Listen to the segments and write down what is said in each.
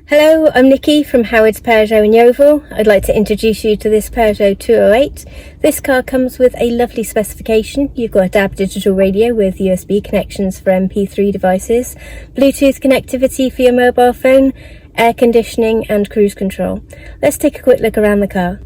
Hello, I'm Nikki from Howard's Peugeot in Yeovil. I'd like to introduce you to this Peugeot 208. This car comes with a lovely specification. You've got a DAB digital radio with USB connections for MP3 devices, Bluetooth connectivity for your mobile phone, air conditioning and cruise control. Let's take a quick look around the car.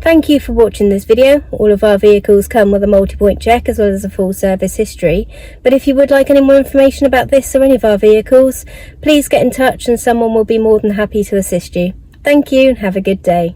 Thank you for watching this video. All of our vehicles come with a multi-point check as well as a full service history. But if you would like any more information about this or any of our vehicles, please get in touch and someone will be more than happy to assist you. Thank you and have a good day.